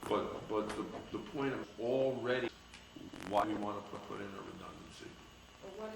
But the point of already why we want to put in a redundancy.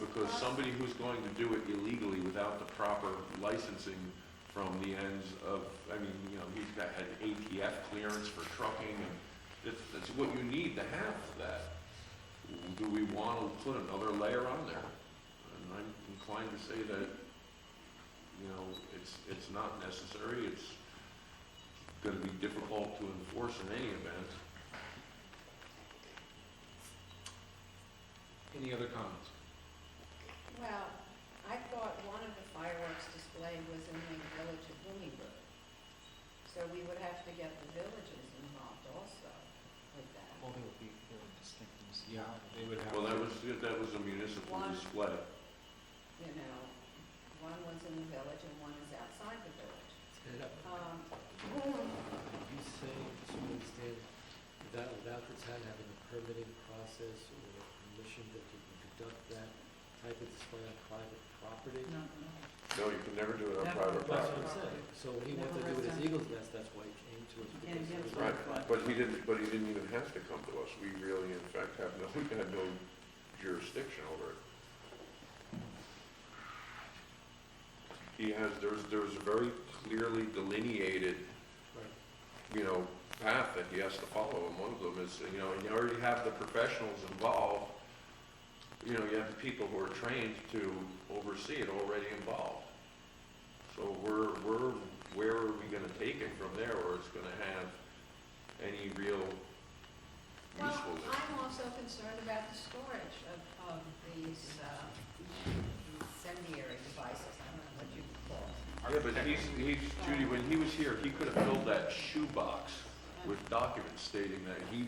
Because somebody who's going to do it illegally without the proper licensing from the ends of, I mean, you know, had ATF clearance for trucking, and that's what you need to have that. Do we want to put another layer on there? And I'm inclined to say that, you know, it's not necessary. It's going to be difficult to enforce in any event. Any other comments? Well, I thought one of the fireworks display was in the village of Bloomingburg. So we would have to get the villages involved also with that. Well, there would be very distinct municipalities. Yeah, they would have. Well, that was a municipal display. You know, one was in the village and one is outside the village. Did you say, to understand, without the town having a permitting process or a permission that you can conduct that type of display on private property? No. No, you can never do it on private That's property. what I'm saying. So when he wanted to do it as Eagle's Nest, that's why he came to us. Yeah, because it was Right, private. but he didn't even have to come to us. We really, in fact, had no jurisdiction over it. There's a very clearly delineated, Right. you know, path that he has to follow, and one of them is, you know, and you already have the professionals involved. You know, you have the people who are trained to oversee it already involved. So where are we going to take it from there, or it's going to have any real Well, usefulness? I'm also concerned about the storage of these incendiary devices. I don't know what you call it. Yeah, but Judy, when he was here, he could have filled that shoebox with documents stating that he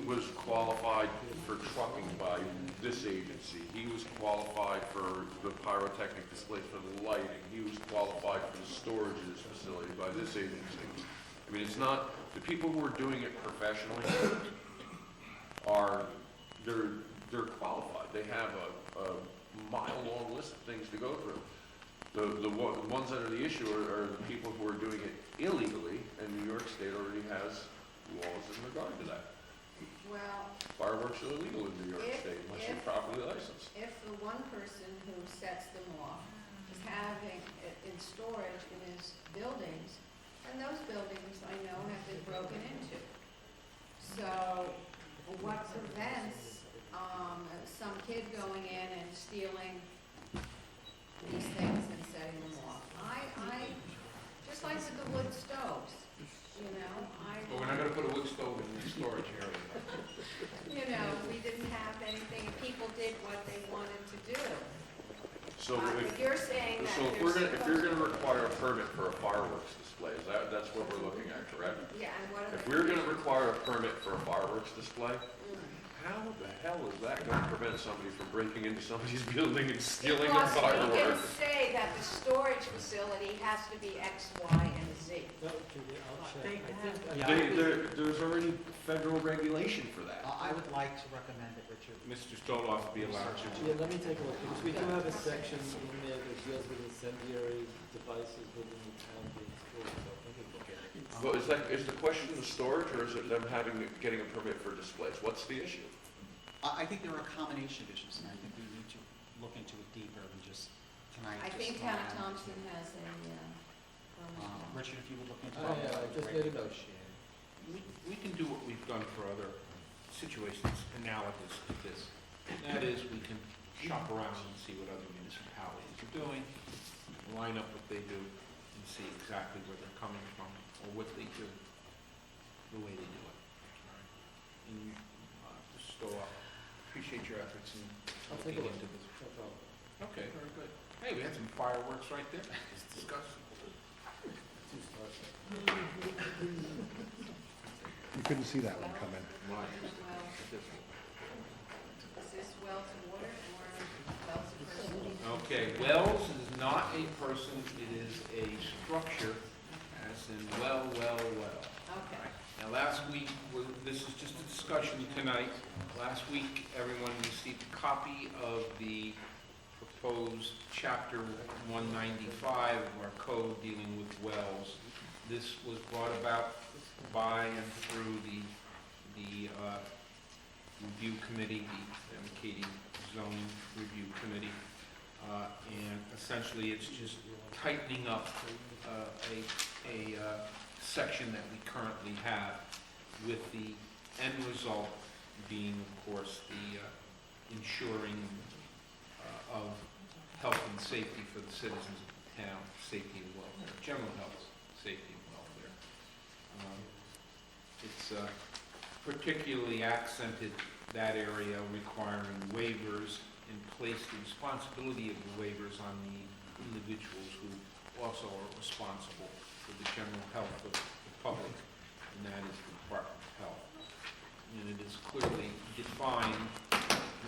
was qualified for trucking by this agency. He was qualified for the pyrotechnic displays for the lighting. He was qualified for the storage of this facility by this agency. I mean, it's not, the people who are doing it professionally they're qualified. They have a mile-long list of things to go through. The ones that are the issue are the people who are doing it illegally, and New York State already has laws in regard to that. Well, Fireworks are illegal in New York If- State unless if- you're properly licensed. if the one person who sets them off is having it in storage in his buildings, and those buildings I know have been broken into. So what prevents some kid going in and stealing these things and setting them off? I just like with the wood stoves, you know, But we're not gonna put a wood stove in the storage area. you know, we didn't have anything, and people did what they wanted to do. So If you're saying that if there's you're gonna require a permit for a fireworks display, that's what we're looking at, correct? Yeah, and what are If the... we're gonna require a permit for a fireworks display, how the hell is that gonna prevent somebody from breaking into somebody's building and stealing a Because we can firework? say that the storage facility has to be X, Y, and Z. No, Judy, I'll check. There's already federal regulation for that. I would like to recommend that Richard. Mr. Stoloff be allowed to. Yeah, let me take a look, because we do have a section in there that deals with incendiary devices within the town being stored, so I can look at it. Well, is the question the storage, or is it them getting a permit for displays? What's the issue? I think there are a combination of issues, and I think we need to look into it deeper than just tonight. I think Town of Thompson has a, Richard, if you would look into Oh, it. yeah, I just made a note. We can do what we've done for other situations analogous to this. And that is, we can shop around and see what other municipalities are doing, line up what they do, and see exactly where they're coming from, or what they do, the way they do it. All right? And Mr. Stoloff, appreciate your efforts in I'll take a looking look. into this. No problem. Okay, very good. Hey, we had some fireworks right there. Let's discuss. Two stars. You couldn't see that one coming. well, is this well to water or well to person? Okay, wells is not a person, it is a structure, as in well. Okay. Now, last week, this is just a discussion tonight. Last week, everyone received a copy of the proposed Chapter 195 of our code dealing with wells. This was brought about by and through the review committee, the Mamakating zoning review committee. And essentially, it's just tightening up a section that we currently have, with the end result being, of course, the ensuring of health and safety for the citizens of the town, safety and welfare, general health, safety and welfare. It's particularly accented that area, requiring waivers, and placed the responsibility of the waivers on the individuals who also are responsible for the general health of the public, and that is the Department of Health. And it is clearly defined,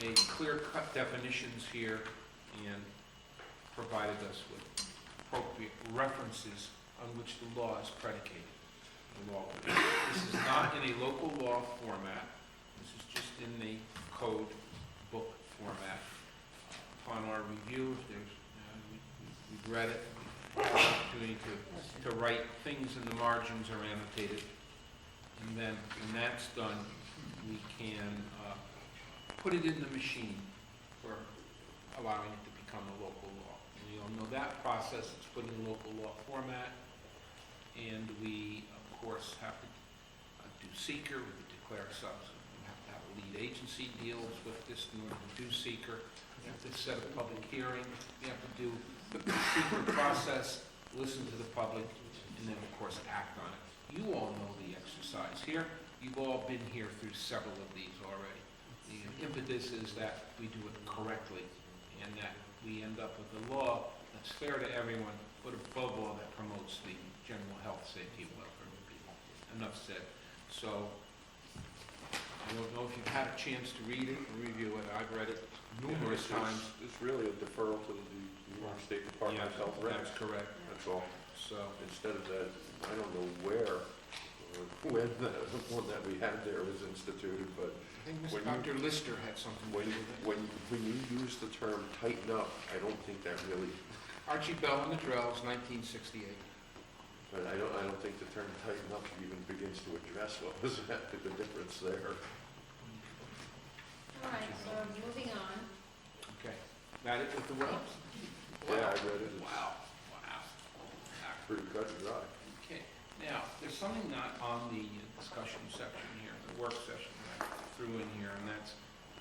made clear-cut definitions here, and provided us with appropriate references on which the law is predicated. The law. This is not in a local law format. This is just in the code book format. Upon our review, there's, we've read it, we have the opportunity to write things in the margins are annotated, and then when that's done, we can put it in the machine for allowing it to become a local law. And you all know that process, it's put in local law format, and we, of course, have to do seeker, we have to declare ourselves, we have to have a lead agency deals with this in order to do seeker. We have to set a public hearing, we have to do the seeker process, listen to the public, and then, of course, act on it. You all know the exercise here. You've all been here through several of these already. The impetus is that we do it correctly, and that we end up with a law that's fair to everyone, but above all, that promotes the general health, safety, and welfare of the people. Enough said. So, I don't know if you've had a chance to read it or review it. I've read it numerous times. It's really a deferral to the New York State Department of Health regs. That's correct. That's all. So, Instead of that, I don't know where or when the one that we had there was instituted, but I think When Dr. Lister had something to when do with it. when you use the term tighten up, I don't think that really, Archie Bell and the Drells, 1968. but I don't think the term tighten up even begins to address what was the difference there. All right, so moving on. Okay. Got it with the Wells? Yeah, I read it. It's Wow. pretty cut and dry. Okay. Now, there's something not on the discussion section here, the work session that I threw in here, and that's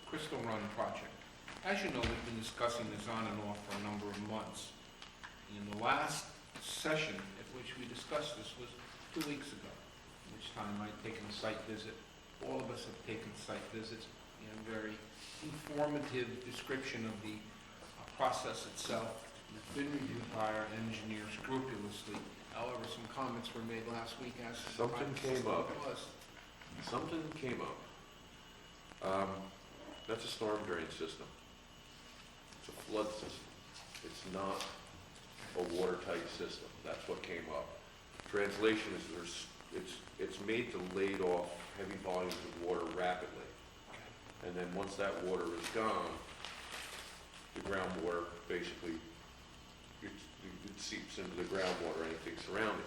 Crystal Run project. As you know, we've been discussing this on and off for a number of months. In the last session at which we discussed this was 2 weeks ago, which time I'd taken a site visit. All of us have taken site visits, and very informative description of the process itself. It's been reviewed by our engineer scrupulously. However, some comments were made last week as to Something what came up. it was. Something came up. That's a storm drain system. It's a flood system. It's not a watertight system. That's what came up. Translation is it's made to lade off heavy volumes of water rapidly. And then once that water is gone, the groundwater basically, it seeps into the groundwater, anything surrounding.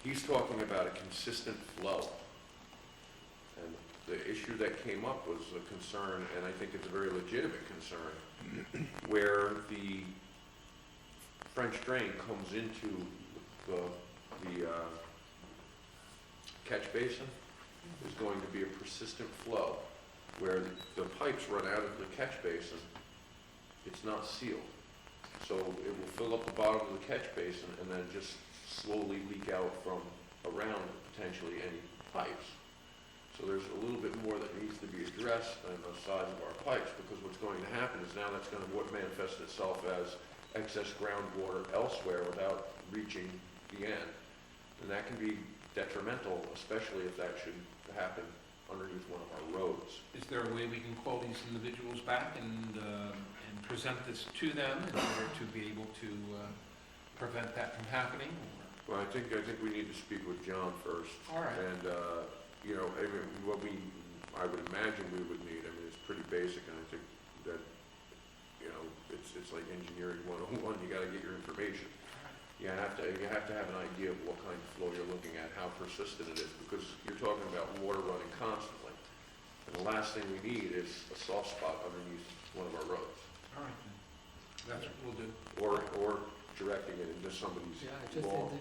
He's talking about a consistent flow. And the issue that came up was a concern, and I think it's a very legitimate concern, where the French drain comes into the catch basin, is going to be a persistent flow, where the pipes run out of the catch basin. It's not sealed. So it will fill up the bottom of the catch basin and then just slowly leak out from around potentially any pipes. So there's a little bit more that needs to be addressed than the size of our pipes, because what's going to happen is now that's going to manifest itself as excess groundwater elsewhere without reaching the end. And that can be detrimental, especially if that should happen underneath one of our roads. Is there a way we can call these individuals back and present this to them in order to be able to prevent that from happening? Well, I think we need to speak with John first. All right. And, you know, I mean, I would imagine we would need, I mean, it's pretty basic, and I think that, you know, it's like engineering 101, you gotta get your information. You have to have an idea of what kind of flow you're looking at, how persistent it is, because you're talking about water running constantly. And the last thing we need is a soft spot underneath one of our roads, All right, that's what we'll do. or directing it into somebody's Yeah, just lawn.